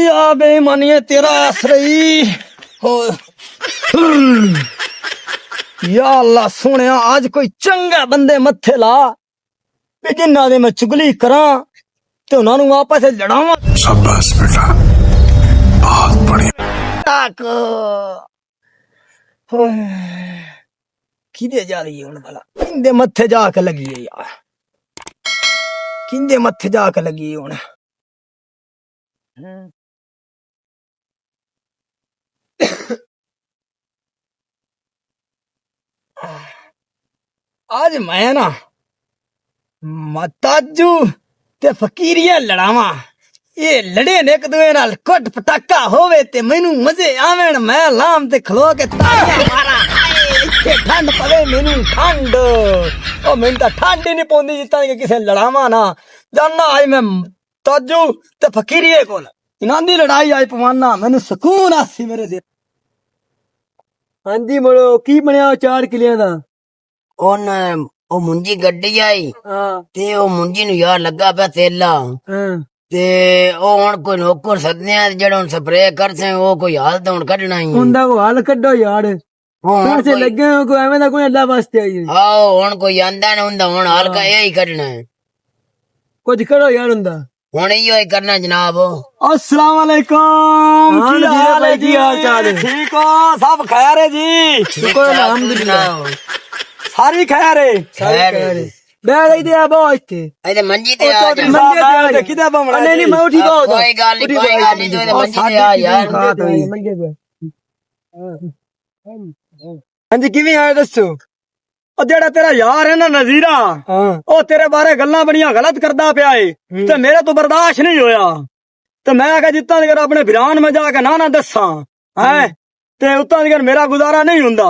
या बेईमानी तेरा आश्रई हो। या अल्लाह सोने आज कोई चंगा बंदे मत्थे ला जिन्ना दे मैं चुगली करा ते उन्हां नूं आपस च लड़ावां। शाबाश बेटा, बहुत बढ़िया। किदे जा रही है हुण भला? किंदे मत्थे जाके लगी है यार, किंदे मत्थे जाके लगी है हुण? आज मैं ना मताजू ते फकीरिया लड़ावा। ये लड़े ने एक दूए नाल कोट पटाका होवे ते मैनू मजे आवेण। मैं लाम ते खलो के तालियां मारा। इत्थे ठंड पवे मैनू ठंड। ओ मैनू तां ठंड ही नहीं पौंदी जित्तां कि किसे लड़ावा ना। जाना आज मैं ताजू ते फकीरिये कोल इन्हां दी लड़ाई आज पवाना। मैनू सुकून आसी मेरे दिल। हाँ जी मुड़ो की बनया 4 किलियां दा? ਉਹ ਮੁੰਜੀ ਗੱਡੀ ਆਈ हाँ ਤੇ ਉਹ ਮੁੰਜੀ ਨੂੰ ਯਾਰ ਲੱਗਾ ਪਿਆ ਤੇਲਾ हाँ ਤੇ ਉਹ ਹੁਣ ਕੋਈ ਨੌਕਰ ਸੱਦਿਆ ਜਿਹੜਾ ਹੁਣ ਸਪਰੇਅ ਕਰਸੇ ਉਹ ਕੋਈ ਹਾਲ ਤਾਂ ਹੁਣ ਕੱਢਣਾ ਹੀ उंदा को हाल कड्डो यार। कौन से लगे हो कोई एवें दा कोई अल्लाह वास्ते आई है। ਆਓ ਹੁਣ ਕੋਈ ਆਂਦਾ ਨਾ ਹੁੰਦਾ ਹੁਣ ਹਾਲ ਕਾ ਇਹ ਹੀ ਕੱਢਣਾ ਹੈ कुछ करो यार उंदा। ਹੁਣ ਇਹੋ ਹੀ ਕਰਨਾ जनाब। अस्सलाम वालेकुम। हाँ की जी, हाल है की हाल चाल है? ठीक हो? सब खैर है जी? शुक्र अल्हम्दुलिल्लाह। सारी खैर है। खैर बैग आई दे अब इत्थे ਇਹਦੇ ਮੰਜੀ ਤੇ ਆ ਜਾ। मंजे ते आ जा। किधर बमड़ा? नहीं नहीं मैं ठीक हो ਕੋਈ ਗੱਲ ਨਹੀਂ ਕੋਈ ਗੱਲ ਨਹੀਂ ਤੂੰ ਇਹਦੇ ਮੰਜੀ ਤੇ ਆ ਯਾਰ। मंजे पे हाँ जी किवें आए दसो? ओ जेड़ा तेरा यार है ना नजीरा, हाँ ओ तेरे बारे गल्लां बड़ियां गलत करदा पिया है ते मेरे तो बर्दाश्त नहीं होया। ते मैं आखिया जित्तां तकर अपने बिरान में जाके ना दस्सां है ते उत्तां तकर मेरा गुजारा नहीं हुंदा।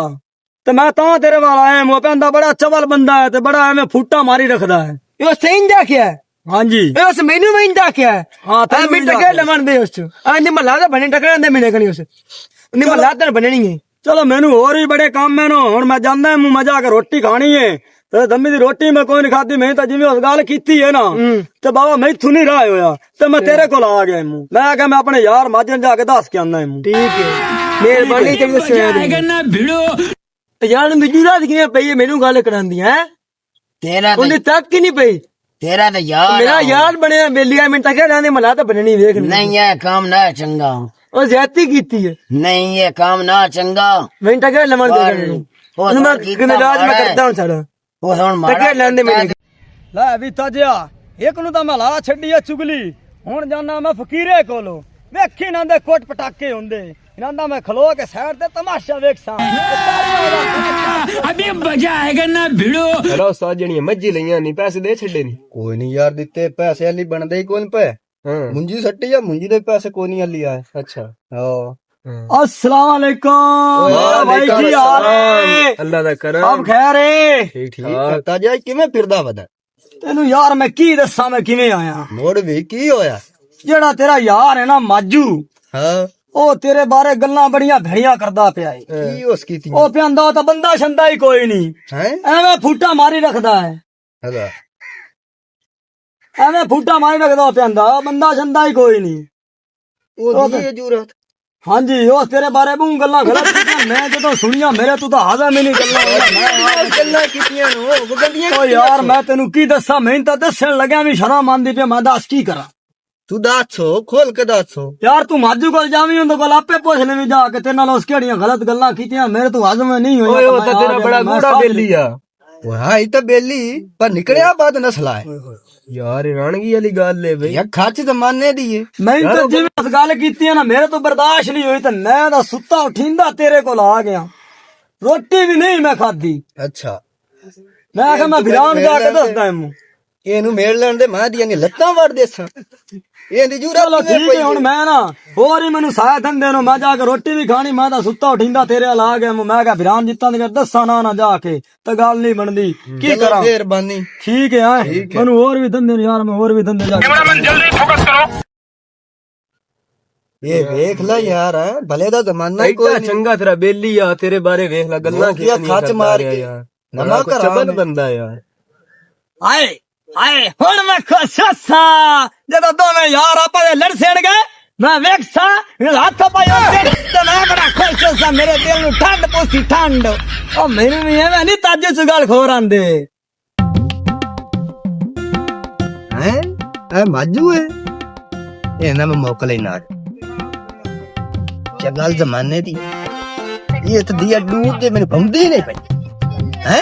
ते मैं तां तेरे वाल आया मुंह पेंदा बड़ा चवल बंदा है ते बड़ा एवें फूटा मारी रखदा है। यो सही जा क्या है? हाँ जी उस मेनू में जा क्या है? हाँ आ मिट के लमन दे उस आ निमला दा बने टकरा दे मिने कनी उस निमला दा बने नहीं है। चलो मैनू और भी बड़े काम है नो हुण मैं जांदा मुंह में जाके रोटी खानी है ते दम्मी दी रोटी मैं कोई नहीं खादी। मैं तां जिवें उस गल कीती है ना ते बाबा मैथों नहीं रहा होया ते मैं तेरे कोल आ गया मुंह। मैं आख्या मैं अपने यार माजन जाके दस के आंदा मुंह। ठीक है मेहरबानी तेरी दस्या यार मिजू रात किवें पई है मेनू गल करांदी है ਤੇਰਾ उन्हें तक की नहीं पई। ਤੇਰਾ ਤਾਂ ਯਾਰ मेरा यार बने बेलिया मिनट तक रहने मला तो बननी देख ਨਹੀਂ ਇਹ ਕੰਮ ਨਾ ਚੰਗਾ। और ज्यादती कीती है नहीं ये काम ना चंगा। मिनट तक लमन दे मैं राज में करता हूं सारा वो हुन तक लेंदे मेरे ਲੈ ਵੀ ਤਾਜਿਆ ਇੱਕ ਨੂੰ ਤਾਂ ਮੈਂ ਲਾ ਛੱਡੀ ਐ ਚੁਗਲੀ। ਹੁਣ ਜਾਣਾ ਮੈਂ ਫਕੀਰੇ ਕੋਲੋਂ ਵੇਖੀ ਇਹਨਾਂ ਦੇ ਕੋਟ ਪਟਾਕੇ ਹੁੰਦੇ ਇਹਨਾਂ ਦਾ ਮੈਂ ਖਲੋ ਕੇ ਸਾਈਡ ਤੇ ਤਮਾਸ਼ਾ ਵੇਖਾਂ। अभी मजा आएगा ना भिड़ो। हेलो साजणिया मज्जी लईयां नहीं पैसे दे छड़े नहीं। कोई नहीं यार दिते पैसे अली बनदे ही कौन पे हाँ मुंजी सट्टी या मुंजी दे पैसे कोई नहीं अली आए। अच्छा हाँ अस्सलाम वालेकुम भाई की हाल है? अल्लाह दा करम सब खैर है? ठीक ठीक ठाक। करता जाए किवें फिरदा वदा ਤੈਨੂੰ ਯਾਰ ਮੈਂ ਕੀ ਦੱਸਾਂ ਮੈਂ ਕਿਵੇਂ ਆਇਆ। मोड़ भी की होया। ਜਿਹੜਾ ਤੇਰਾ ਯਾਰ ਹੈ ਨਾ ਮਾਜੂ हाँ ਉਹ ਤੇਰੇ ਬਾਰੇ ਗੱਲਾਂ ਬੜੀਆਂ ਭੈੜੀਆਂ ਕਰਦਾ ਪਿਆ ਏ। की उसकी थी ਉਹ ਪਿਆਂਦਾ ਉਹ ਤਾਂ ਬੰਦਾ ਛੰਦਾ ਹੀ ਕੋਈ ਨਹੀਂ हैं ਐਵੇਂ ਫੂਟਾ ਮਾਰੀ ਰੱਖਦਾ ਹੈ। हला ਐਵੇਂ ਫੂਟਾ ਮਾਰੀ ਰੱਖਦਾ ਉਹ ਪਿਆਂਦਾ ਬੰਦਾ ਛੰਦਾ ਹੀ ਕੋਈ ਨਹੀਂ। वो दी है जरूरत ਹਾਂਜੀ ਉਹ ਤੇਰੇ ਬਾਰੇ ਬੂ ਗੱਲਾਂ ਗਲਤ ਕੀਤੀਆਂ ਮੈਂ ਜਦੋਂ ਸੁਣੀਆਂ ਮੇਰੇ ਤੂੰ ਤਾਂ ਹਾਜ਼ਰ ਵੀ ਨਹੀਂ ਗੱਲਾਂ गल्ला कीतियां नो वो गंदियां ਓ ਯਾਰ ਮੈਂ ਤੈਨੂੰ ਕੀ ਦੱਸਾਂ ਮੈਨੂੰ ਤਾਂ ਦੱਸਣ ਲੱਗਿਆ ਵੀ ਸ਼ਰਮ ਆਂਦੀ ਪਈ ਮੈਂ ਦੱਸ ਕੀ ਕਰਾਂ। तू दासो खोल के दासो ਯਾਰ ਤੂੰ ਮਾਜੂ ਕੋਲ ਜਾਵੀਂ ਉਹਦੇ ਕੋਲ ਆਪੇ ਪੁੱਛ ਲੈਵੀਂ ਜਾ ਕੇ ਤੇਰੇ ਨਾਲ ਉਸ ਕਿਹੜੀਆਂ ਗਲਤ ਗੱਲਾਂ ਕੀਤੀਆਂ ਮੇਰੇ ਤੋਂ ਹਾਜ਼ਮ ਨਹੀਂ ਹੋਈਆਂ। ओए वो तो तेरा बड़ा गूढ़ा बेली आ वो हाई तो बेली पर निकलिया बाद नस्ला है यार रानगी वाली गल है भाई। या खाच जमाने दी है ਮੈਂ ਤਾਂ ਜਿਵੇਂ ਉਸ ਗੱਲ ਕੀਤੀ ਨਾ ਮੇਰੇ ਤੋਂ ਬਰਦਾਸ਼ਤ ਨਹੀਂ ਹੋਈ ਤੇ ਮੈਂ ਤਾਂ ਸੁੱਤਾ ਉਠਿੰਦਾ ਤੇਰੇ ਕੋਲ ਆ ਗਿਆ। ਰੋਟੀ ਵੀ ਨਹੀਂ ਮੈਂ ਖਾਦੀ। अच्छा ਮੈਂ ਆਖਿਆ ਮੈਂ ਬਿਰਾਨ ਜਾ ਕੇ ਦੱਸਦਾ ਇਹਨੂੰ। ਇਹਨੂੰ ਮੇੜ ਲੈਣ ਦੇ ਮਾਂ ਦੀਆਂ ਨੀ ਲੱਤਾਂ ਵੜ ਦੇਸਾਂ ਇਹਦੀ ਜੂਰਤ ਚਲੋ ਠੀਕ ਹੈ ਹੁਣ ਮੈਂ ਨਾ ਹੋਰ ਹੀ ਮੈਨੂੰ ਸਾਇਆ ਧੰਦੇ ਨੂੰ ਮੈਂ ਜਾ ਕੇ ਰੋਟੀ ਵੀ ਖਾਣੀ ਮੈਂ ਤਾਂ ਸੁੱਤਾ ਉਠਿੰਦਾ ਤੇਰੇ ਨਾਲ ਆ ਗਿਆ ਮੈਂ ਕਿਹਾ ਬਿਰਾਨ ਜਿੱਤਾਂ ਦੇ ਦੱਸਾਂ ਨਾ ਜਾ ਕੇ ਤਾਂ ਗੱਲ ਨਹੀਂ ਬਣਦੀ ਕੀ ਕਰਾਂ। ਮਿਹਰਬਾਨੀ ਠੀਕ ਹੈ ਮੈਨੂੰ ਹੋਰ ਵੀ ਧੰਦੇ ਨੇ ਯਾਰ ਮੈਂ ਹੋਰ ਵੀ ਧੰਦੇ ਜਾ ਇਹ ਵੇਖ ਲੈ ਯਾਰ ਭਲੇ ਦਾ ਜ਼ਮਾਨਾ ਹੀ ਕੋਈ कोई चंगा तेरा बेली आ तेरे बारे देख ला गल्ला किया खच मार के यार नमा बड़ा करा चबल बंदा यार। ਆਏ ਆਏ ਹੁਣ ਮੈਂ ਖੁਸ਼ ਸਾਂ ਜਦੋਂ ਦੋਵੇਂ ਯਾਰ ਆਪਸ ਵਿੱਚ ਲੜ ਸਣ ਗਏ ਮੈਂ ਵੇਖਸਾ ਹੱਥ ਪਾਇਆ ਤੇ ਮੈਂ ਬੜਾ ਖੁਸ਼ ਹੋਸਾਂ ਮੇਰੇ ਦਿਲ ਨੂੰ ਠੰਡ ਪੋਸੀ ਠੰਡ ਉਹ ਮੈਨੂੰ ਵੀ ਐਵੇਂ ਨਹੀਂ ਤਾਜੇ ਸੁਗਾਲ ਖੋਰ ਆਂਦੇ ਹੈ ਇਹ ਮਾਜੂ ਹੈ ਇਹਨਾਂ ਮੈਂ ਮੌਕਾ ਲੈਣਾ ਚਗਲ ਜ਼ਮਾਨੇ ਦੀ ਇਹ ਤਾਂ ਦੀ ਅੱਡੂ ਤੇ ਮੈਨੂੰ ਪਾਉਂਦੀ ਨਹੀਂ ਪਈ ਹੈ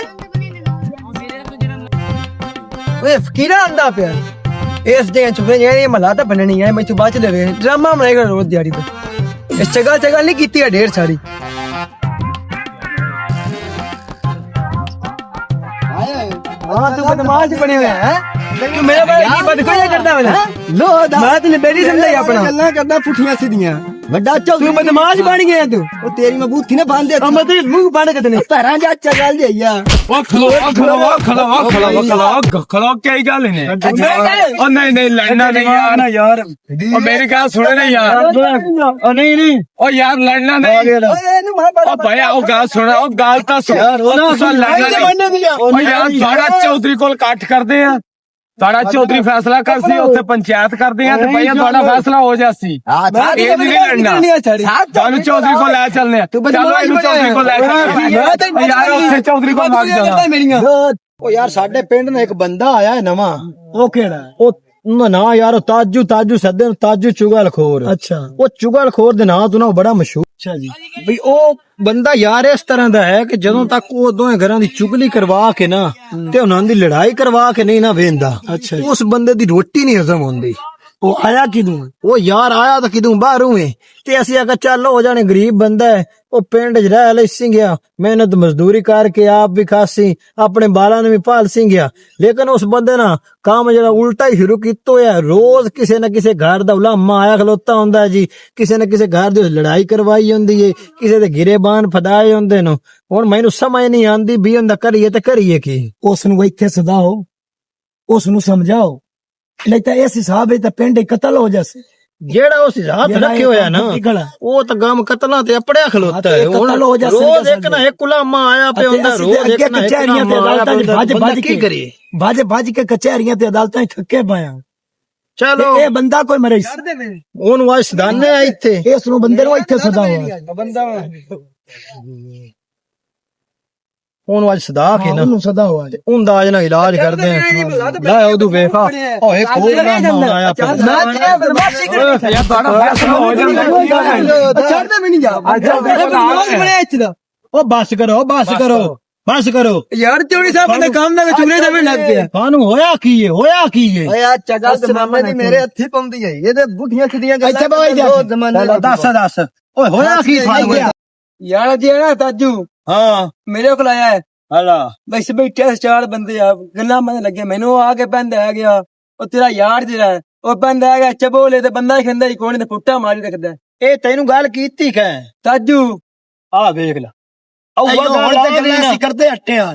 ਓਏ ਫਕੀਰਾ ਆਂਦਾ ਪਿਆ ਇਸ ਜਗ੍ਹਾ ਚ ਵੇ ਇਹ ਮਲਾ ਤਾਂ ਬਣਨੀ ਹੈ ਮੈਨੂੰ ਬਾਅਦ ਚ ਦੇਵੇ ਡਰਾਮਾ ਬਣਾਏਗਾ ਰੋਜ਼ ਦਿਹਾੜੀ ਤੇ ਇਸ ਚਗਲ ਨਹੀਂ ਕੀਤੀ ਹੈ ਢੇਰ ਸਾਰੀ हाँ तू बदमाश बने हुए हैं तू मेरे बारे की बात कोई करता है लो मैं तेने बेटी समझा अपना गल्ला करदा पुठियां सीधियां बड़ा चल तू बदमाश बन गया तू ओ तेरी मैं बूथी ना बांध दे मैं तेरे मुंह बांध के देने पैरां जा चल जाइया ਉਹ ਖਲੋ ਕੀ ਗੱਲ ਨੇ ਉਹ ਨਹੀਂ ਲੜਨਾ ਨਹੀਂ ਯਾਰ ਉਹ ਮੇਰੀ ਗੱਲ ਸੁਣੇ ਨਾ ਯਾਰ ਉਹ ਨਹੀਂ ਉਹ ਯਾਰ ਲੜਨਾ ਨਹੀਂ ਉਹ ਭਈਆ ਉਹ ਗੱਲ ਸੁਣ ਉਹ ਗੱਲ ਤਾਂ ਸੁਣ ਉਹ ਲੜਨਾ ਨਹੀਂ ਉਹ ਯਾਰ ਸਾਡਾ ਚੌਧਰੀ ਕੋਲ ਇਕੱਠ ਕਰਦੇ ਆ ਸਾਡਾ ਚੌਧਰੀ ਫੈਸਲਾ ਕਰਸੀ ਉੱਥੇ ਪੰਚਾਇਤ ਕਰਦੇ ਆ ਤੇ ਭਈਆ ਤੁਹਾਡਾ ਫੈਸਲਾ ਹੋ ਜਾਸੀ ਇਹ ਨਹੀਂ ਲੜਨਾ ਤੁਹਾਨੂੰ ਚੌਧਰੀ ਕੋਲ ਲੈ ਚੱਲਨੇ ਆ ਚਲੋ ਇਹਨੂੰ ਚੌਧਰੀ ਕੋਲ ਲੈ ਚੱਲਨੇ ਯਾਰ ਉੱਥੇ ਚੌਧਰੀ ਕੋਲ ਲੱਗ ਜਾਣਾ ਉਹ ਯਾਰ ਸਾਡੇ ਪਿੰਡ ਨੂੰ ਇੱਕ ਬੰਦਾ ਆਇਆ ਹੈ ਨਵਾਂ ਉਹ ਕਿਹੜਾ ਉਹ ਨਾ ਯਾਰ ਉਹ ਤਾਜੂ ਸੱਦੇ ਨੂੰ ਤਾਜੂ ਚੁਗਲਖੋਰ ਅੱਛਾ ਉਹ ਚੁਗਲਖੋਰ ਦੇ ਨਾਂ ਤੋਂ ਨਾ ਉਹ ਬੜਾ ਮਸ਼ਹੂਰ ਅੱਛਾ ਜੀ ਬਈ ਉਹ ਬੰਦਾ ਯਾਰ ਇਸ ਤਰ੍ਹਾਂ ਦਾ ਹੈ ਕਿ ਜਦੋਂ ਤੱਕ ਉਹ ਦੋਵੇਂ ਘਰਾਂ ਦੀ ਚੁਗਲੀ ਕਰਵਾ ਕੇ ਨਾ ਤੇ ਉਹਨਾਂ ਦੀ ਲੜਾਈ ਕਰਵਾ ਕੇ ਨਹੀਂ ਨਾ ਵੇਂਦਾ ਅੱਛਾ ਉਸ ਬੰਦੇ ਦੀ ਰੋਟੀ ਨਹੀਂ ਹਜ਼ਮ ਹੁੰਦੀ ਉਹ ਆਇਆ ਕਿਦੋਂ ਉਹ ਯਾਰ ਆਇਆ ਤਾਂ ਕਿਦੋਂ ਬਾਹਰੋਂ ਏ ਤੇ ਅਸੀਂ ਆਖਿਆ ਚੱਲ ਹੋ ਜਾਣੇ ਗਰੀਬ ਬੰਦਾ ਹੈ ਉਹ ਪਿੰਡ 'ਚ ਰਹਿ ਲੈ ਸਿੰਗਿਆ ਮਿਹਨਤ ਮਜ਼ਦੂਰੀ ਕਰਕੇ ਆਪ ਵੀ ਖਾਸੀ ਆਪਣੇ ਬਾਲਾਂ ਨੂੰ ਵੀ ਪਾਲ ਸਿੰਗਿਆ ਲੇਕਿਨ ਉਸ ਬੰਦੇ ਨਾ ਕੰਮ ਜਿਹੜਾ ਉਲਟਾ ਹੀ ਸ਼ੁਰੂ ਕੀਤਾ ਹੋਇਆ ਰੋਜ਼ ਕਿਸੇ ਨਾ ਕਿਸੇ ਘਰ ਦਾ ਉਲਾਮਾ ਆਇਆ ਖਲੋਤਾ ਹੁੰਦਾ ਜੀ ਕਿਸੇ ਨਾ ਕਿਸੇ ਘਰ ਦੀ ਲੜਾਈ ਕਰਵਾਈ ਹੁੰਦੀ ਏ ਕਿਸੇ ਦੇ ਗਿਰੇਬਾਨ ਫਦਾਏ ਹੁੰਦੇ ਨੇ ਹੁਣ ਮੈਨੂੰ ਸਮਝ ਨਹੀਂ ਆਂਦੀ ਵੀ ਉਹਦਾ ਕਰੀਏ ਤੇ ਕਰੀਏ ਕੀ ਉਸ ਨੂੰ ਇੱਥੇ ਸਦਾਓ ਉਸ ਨੂੰ ਸਮਝਾਓ ਨਹੀਂ ਤਾਂ ਇਸ ਹਿਸਾਬ ਵਿੱਚ ਤਾਂ ਪਿੰਡ ਕਤਲ ਹੋ ਜਾਸੇ ਜਿਹੜਾ ਉਸ ਹੱਥ ਰੱਖੇ ਹੋਇਆ ਨਾ ਉਹ ਤਾਂ ਗਮ ਕਤਲਾਂ ਤੇ ਆਪੜਿਆ ਖਲੋਤਾ ਹੈ ਹੁਣ ਰੋਜ਼ ਇੱਕ ਨਾ ਇੱਕ ਉਲਾਮਾ ਆਇਆ ਪਿਆ ਹੁੰਦਾ ਰੋਜ਼ ਇੱਕ ਨਾ ਕਚਹਿਰੀਆਂ ਤੇ ਅਦਾਲਤਾਂ 'ਚ ਭੱਜ ਕੀ ਕਰੀਏ ਭੱਜ ਕੇ ਕਚਹਿਰੀਆਂ ਤੇ ਅਦਾਲਤਾਂ 'ਚ ਥੱਕੇ ਪਾਇਆ ਚਲੋ ਇਹ ਬੰਦਾ ਕੋਈ ਮਰੇ ਉਹਨੂੰ ਅੱਜ ਸਦਾਨੇ ਆ ਇੱਥੇ ਇਸ ਨੂੰ ਬੰਦੇ ਨੂੰ ਇੱਥੇ ਸਦਾਓ ਉਹਨੂੰ ਅੱਜ ਸਦਾ ਕੇ ਨਾ ਉਹਨੂੰ ਸਦਾਓ ਅੱਜ ਉਹਦਾ ਅੱਜ ਨਾ ਇਲਾਜ ਕਰਦੇ ਆ ਲੈ ਉਹਦੂ ਵੇਖਾ ਓਏ ਕੋਈ ਨਾ ਆਇਆ ਪਿਆ ਯਾਰ ਤੁਹਾਡਾ ਫੈਸਲਾ ਹੋ ਜਾਂਦਾ ਛੱਡਦੇ ਵੀ ਨਹੀਂ ਜਾ ਉਹ ਬਸ ਕਰੋ ਯਾਰ ਚੋਰੀ ਸਾਹਿਬ ਦੇ ਕੰਮ ਦੇ ਚੂਰੇ ਦੇ ਵੀ ਲੱਗ ਪਿਆ ਕਾਨੂੰ ਹੋਇਆ ਕੀ ਏ ਓਏ ਆ ਚਗਲ ਤੇ ਮਾਮੇ ਦੀ ਮੇਰੇ ਹੱਥੀ ਪਾਉਂਦੀ ਹੈ ਇਹਦੇ ਬੁੱਢੀਆਂ ਸਿੱਧੀਆਂ ਇੱਥੇ ਬਵਾਈ ਜਾ ਦੱਸ ਓਏ ਹੋਇਆ ਕੀ ਯਾਰ ਜੀ ਨਾ ਤਾਜੂ ਹਾਂ ਮੇਰੇ ਕੋਲ ਆਇਆ ਹੈ ਹਲਾ ਬਸ ਬੈਠੇ ਚਾਰ ਬੰਦੇ ਆ ਗੱਲਾਂ ਮਨ ਲੱਗੇ ਮੈਨੂੰ ਆ ਕੇ ਬੰਦਾ ਆ ਗਿਆ ਉਹ ਤੇਰਾ ਯਾਰ ਜਿਹੜਾ ਉਹ ਬੰਦਾ ਆ ਗਿਆ ਚਬੋਲੇ ਤੇ ਬੰਦਾ ਖੰਦਾ ਹੀ ਕੋਣੇ ਤੇ ਪੁੱਟਾ ਮਾਰੀ ਰੱਖਦਾ ਇਹ ਤੈਨੂੰ ਗੱਲ ਕੀਤੀ ਕੈ ਤਾਜੂ ਆ ਵੇਖ ਲੈ ਅਸੀਂ ਕਰਦੇ ਹੱਟੇ ਆ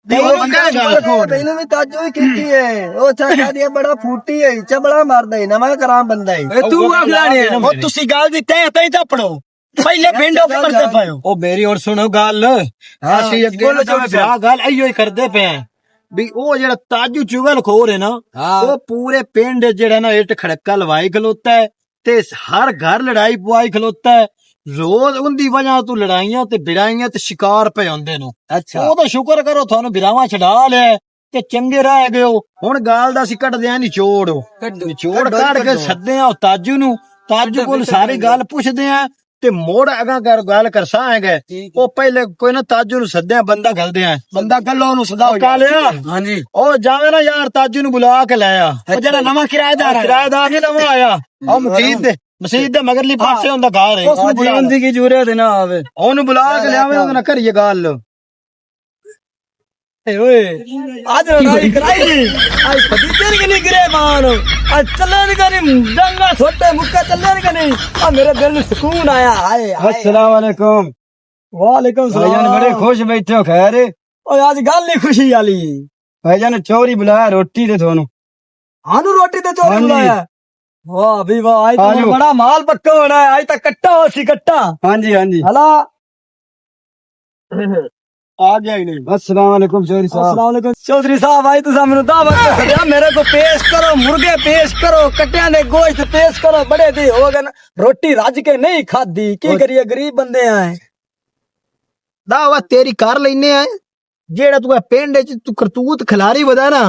ਤੈਨੂੰ ਵੀ ਤਾਜੂ ਹੀ ਕੀਤੀ ਏ ਉਹ ਚਾਚਾ ਦੀ ਬੜਾ ਫੂਟੀ ਏ ਚਬਲਾ ਮਾਰਦਾ ਏ ਨਵਾਂ ਕਰਾਮ ਬੰਦਾ ਏ ਤੂੰ ਆ ਫਲਾਣੇ ਉਹ ਤੁਸੀਂ ਗੱਲ ਦੀ ਤੈ ਚੱਪੜੋ ਪਹਿਲੇ ਪਿੰਡੋਂ ਕਰਦੇ ਪਏ ਉਹ ਮੇਰੀ ਹੋਰ ਸੁਣੋ ਗੱਲ ਅਸੀਂ ਅੱਗੇ ਗੱਲ ਆਈਓ ਹੀ ਕਰਦੇ ਪਏ ਆਂ ਵੀ ਉਹ ਜਿਹੜਾ ਤਾਜੂ ਚੁਗਲ ਖੋਰ ਹੈ ਨਾ ਉਹ ਪੂਰੇ ਪਿੰਡ ਜਿਹੜਾ ਨਾ ਇੱਟ ਖੜਕਾ ਲਵਾਈ ਖਲੋਤਾ ਹੈ ਤੇ ਹਰ ਘਰ ਲੜਾਈ ਪਵਾਈ ਖਲੋਤਾ ਹੈ ਰੋਜ਼ ਉਹਦੀ ਵਜ੍ਹਾ ਤੋਂ ਲੜਾਈਆਂ ਤੇ ਬਿਰਾਈਆਂ ਤੇ ਸ਼ਿਕਾਰ ਪਏ ਹੁੰਦੇ ਨੇ ਅੱਛਾ ਉਹ ਤਾਂ ਸ਼ੁਕਰ ਕਰੋ ਤੁਹਾਨੂੰ ਬਿਰਾਵਾਂ ਛਡਾ ਲਿਆ ਤੇ ਚੰਗੇ ਰਹਿ ਗਏ ਹੁਣ ਗਾਲ ਦਾ ਅਸੀਂ ਕੱਢਦੇ ਆਂ ਨਿਚੋੜ ਕੱਢ ਕੇ ਸੱਦੇ ਆ ਤਾਜੂ ਨੂੰ ਤਾਜੂ ਕੋਲ ਸਾਰੀ ਗੱਲ ਪੁੱਛਦੇ ਆ ਤੇ ਮੋੜ ਅਗਾ ਗੱਲ ਕਰਸਾਂਗੇ ਉਹ ਪਹਿਲੇ ਕੋਈ ਨਾ ਤਾਜੂ ਨੂੰ ਸੱਦਿਆ ਬੰਦਾ ਗਲਦੇ ਆ ਬੰਦਾ ਗੱਲੋਂ ਉਹਨੂੰ ਸਦਾ ਹੋ ਲਿਆ ਹਾਂਜੀ ਉਹ ਜਾਵੇ ਨਾ ਯਾਰ ਤਾਜੂ ਨੂੰ ਬੁਲਾ ਕੇ ਲੈ ਆ ਉਹ ਜਿਹੜਾ ਨਵਾਂ ਕਿਰਾਏਦਾਰ ਨਹੀਂ ਨਵਾਂ ਆਇਆ ਉਹ ਮਸਜਿਦ ਦੇ ਮਗਰਲੀ ਪਾਸੇ ਹੁੰਦਾ ਘਰ ਹੈ ਉਸ ਜੀਵਨ ਦੀ ਕੀ ਜ਼ਰੂਰਤ ਨਾ ਆਵੇ ਉਹਨੂੰ ਬੁਲਾ ਕੇ ਲਿਆਵੇ ਉਹਦੇ ਨਾਲ ਕਰੀਏ ਗੱਲ ਓਏ ਅੱਜ ਲੜਾਈ ਕਰਾਈ ਅੱਜ ਪਤੀਜੇ ਕਿ ਨਹੀਂ ਗਰੇ ਮਾਨ ਅੱਜ ਚੱਲਣ ਕਰੀ ਡੰਗਾ ਛੋਟੇ ਮੁੱਕੇ ਚੱਲਣ ਕਿ ਨਹੀਂ ਆ ਮੇਰੇ ਦਿਲ ਨੂੰ ਸਕੂਨ ਆਇਆ ਹਾਏ अस्सलाम वालेकुम ਵਾਲੇਕੁਮ भाईजान ਸਲਾਮ बड़े खुश बैठे हो खैर ਓਏ ਅੱਜ ਗੱਲ ਨਹੀਂ ਖੁਸ਼ੀ ਵਾਲੀ भाईजान चोरी बुलाया रोटी दे थोनू ਆਨੂੰ ਰੋਟੀ ਤੇ ਚੋਰੀ ਹਾਂਜੀ। ਬੁਲਾਇਆ ਵਾਹ ਵੀ ਵਾਹ ਅੱਜ ਤਾਂ ਆਜੋ। ਬੜਾ ਮਾਲ ਪੱਕਾ ਹੋਣਾ ਹੈ ਅੱਜ ਤਾਂ ਕੱਟਾ ਹੋ ਸੀ ਕੱਟਾ हाँ जी ਹਲਾ आ गया ही नहीं। अस्सलाम वालेकुम चौधरी साहब। अस्सलाम वालेकुम चौधरी साहब, आज तुसा मेनू दावत ते सद्या, मेरे को पेश करो, मुर्गे पेश करो, कट्टियां दे गोश्त पेश करो, बड़े दी हो गए न, रोटी रज के नहीं खादी, की करिए गरीब बंदे हैं। दावत तेरी कर लेने आए जेड़ा तू पिंड च तू करतूत खिलारी वदा ना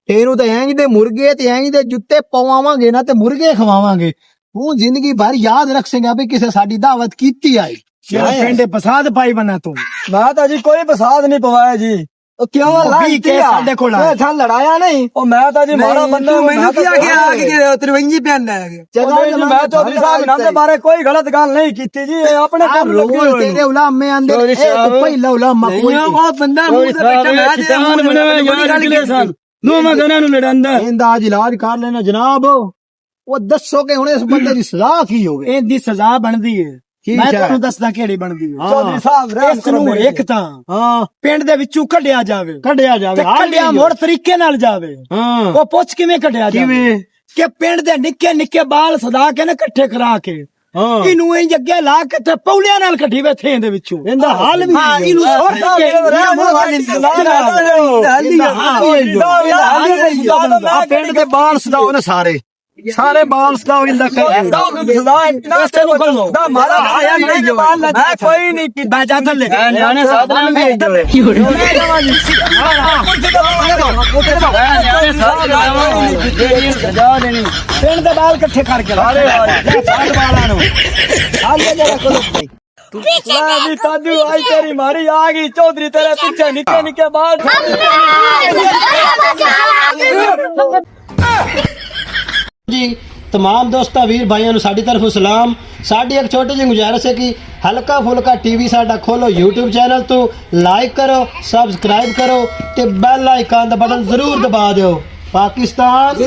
तेनू तो इंज दे मुर्गे ते इंज दे जुत्ते पवावांगे ना ते मुर्गे खवावांगे तू जिंदगी भर याद रखेगा भी किसे साडी दावत कीती आई पिंड फसाद पाई बना तू मैं तो जी कोई फसाद नहीं पवाया जी। तो क्यों भी के साडे कोल आए। था लड़ाया नहीं, ओ मैं तो जी मारा बंदा हूं, मैंने किया कि आगे त्रिवेंजी पे आंदा है। चलो जी, मैं चौधरी साहब नाम के बारे कोई गलत गल नहीं की जी, ये अपने आप रोज तेरे उलामे अंदर एक पहला उलामा कोई वो बंदा मुंह से बैठा मैं शैतान बने हुए यार अगले साल नो मैं गना नु लड़ांदा इंदा आज इलाज कर लेना जनाब वो दसो के हुणे इस बंदे दी सजा की होवे ਇਹਦੀ ਸਜ਼ਾ ਬਣਦੀ ਹੈ। मैं ਤੁਹਾਨੂੰ ਦੱਸਦਾ ਕਿਹੜੀ ਬਣਦੀ ਹੈ ਚੌਧਰੀ ਸਾਹਿਬ ਇਸ ਨੂੰ ਇੱਕ ਤਾਂ ਹਾਂ ਪਿੰਡ ਦੇ ਵਿੱਚੋਂ ਕੱਢਿਆ ਜਾਵੇ ਤੇ ਕੱਢਿਆ ਮੋੜ ਤਰੀਕੇ ਨਾਲ ਜਾਵੇ ਹਾਂ ਉਹ ਪੁੱਛ ਕਿਵੇਂ ਕੱਢਿਆ ਜਾਵੇ ਕਿਵੇਂ ਕਿ ਪਿੰਡ ਦੇ ਨਿੱਕੇ ਨਿੱਕੇ ਬਾਲ ਸਦਾ ਕੇ ਨਾ ਇਕੱਠੇ ਕਰਾ ਕੇ ਇਹਨੂੰ ਇੰਜ ਅੱਗੇ ਲਾ ਕੇ ਤੇ ਪੌਲਿਆਂ ਨਾਲ ਕੱਢੀ ਬੈਠੇ ਇਹਦੇ ਵਿੱਚੋਂ ਇਹਦਾ ਹਾਲ ਵੀ ਹਾਂ ਇਹਨੂੰ ਸੋੜ ਕੇ ਪਿੰਡ ਦੇ ਬਾਲ ਸਦਾਓ ਨੇ ਸਾਰੇ ਬਾਲ ਸਦਾਓ ਇੰਦਾ ਕਰ ਰਸਤੇ ਨੂੰ ਖੋਲ ਦਾ ਮਾਰਾ ਆਇਆ ਨਹੀਂ ਜੋ ਮੈਂ ਕੋਈ ਨਹੀਂ ਕਿ ਬਾਜਾ ਥੱਲੇ ਨਿਆਣੇ ਸਾਧਨ ਨੂੰ ਭੇਜ ਦਿਓ ਪਿੰਡ ਦੇ ਬਾਲ ਇਕੱਠੇ ਕਰਕੇ ਸਾਰੇ ਬਾਲਾਂ ਨੂੰ ਹਾਲੇ ਜਰਾ ਕੋਲ ਵੀ ਤਾਜੂ ਆਈ ਤੇਰੀ ਮਾਰੀ ਆ ਗਈ ਚੌਧਰੀ ਤੇਰੇ ਪਿੱਛੇ ਨਿੱਕੇ ਨਿੱਕੇ ਬਾਲ जी तमाम दोस्तां वीर भाइयों साडी तरफों सलाम। साडी एक छोटी जी गुजारिश है कि हल्का फुल्का टीवी साडा खोलो यूट्यूब चैनल तो लाइक करो सब्सक्राइब करो ते बेल आइकन दा बटन जरूर दबा दियो। पाकिस्तान